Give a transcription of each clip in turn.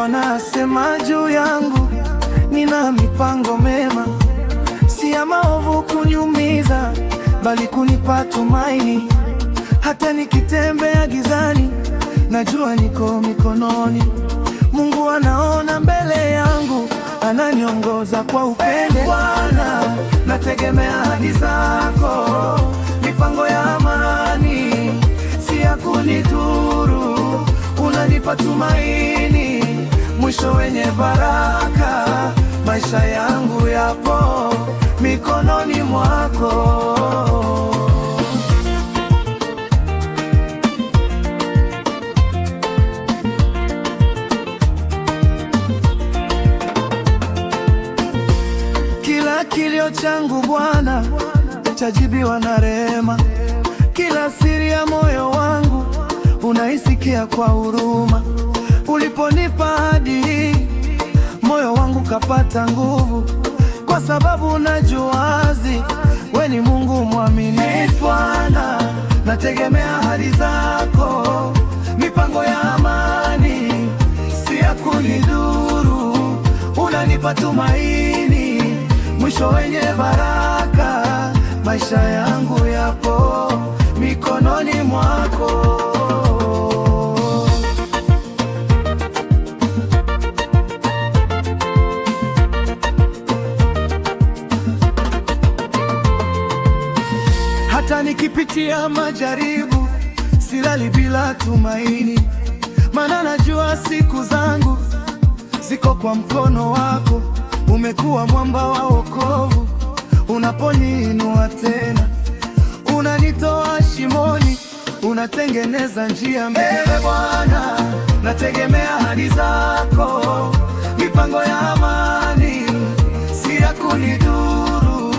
Bwana asema juu yangu, nina mipango mema, si ya maovu kuniumiza, bali kunipa tumaini. Hata nikitembea gizani, najua niko mikononi. Mungu anaona mbele yangu, ananiongoza kwa upendo. Bwana, nategemea ahadi zako, mipango ya amani, si ya kunidhuru. Unanipa tumaini, mwisho wenye baraka. Maisha yangu yapo mikononi mwako. Kila kilio changu Bwana, chajibiwa na rehema. Kila siri ya moyo wangu unaisikia kwa huruma. Uliponipa ahadi hii, moyo wangu kapata nguvu, kwa sababu najua wazi wewe ni Mungu mwaminifu. Bwana, nategemea ahadi zako, mipango ya amani, si ya kunidhuru. Unanipa tumaini, mwisho wenye baraka. Maisha yangu yapo mikononi mwako. Hata nikipitia majaribu, silali bila tumaini, maana najua siku zangu ziko kwa mkono wako. Umekuwa mwamba wa wokovu, unaponiinua tena, unanitoa shimoni, unatengeneza njia mbele. Bwana, nategemea ahadi zako, mipango ya amani, si ya kunidhuru.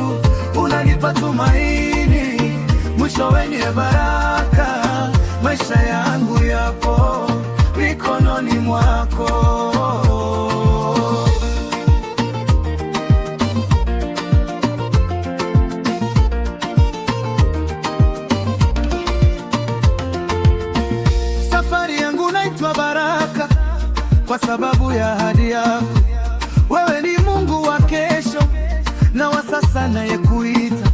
Unanipa tumaini, mwisho wenye baraka. Maisha yangu yapo mikononi mwako. Safari yangu naitwa baraka kwa sababu ya ahadi yako. Wewe ni Mungu wa kesho na wa sasa nayekuita.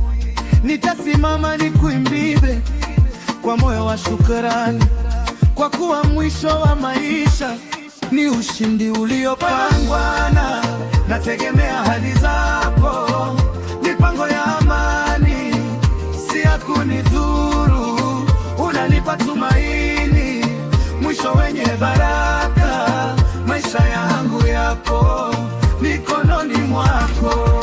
Nitasimama nikuimbie kwa moyo wa shukrani, kwa kuwa mwisho wa maisha ni ushindi uliopangwa. Na nategemea ahadi zako, mipango ya amani, si ya kunidhuru. Unanipa tumaini, mwisho wenye baraka. Maisha yangu yapo mikononi mwako.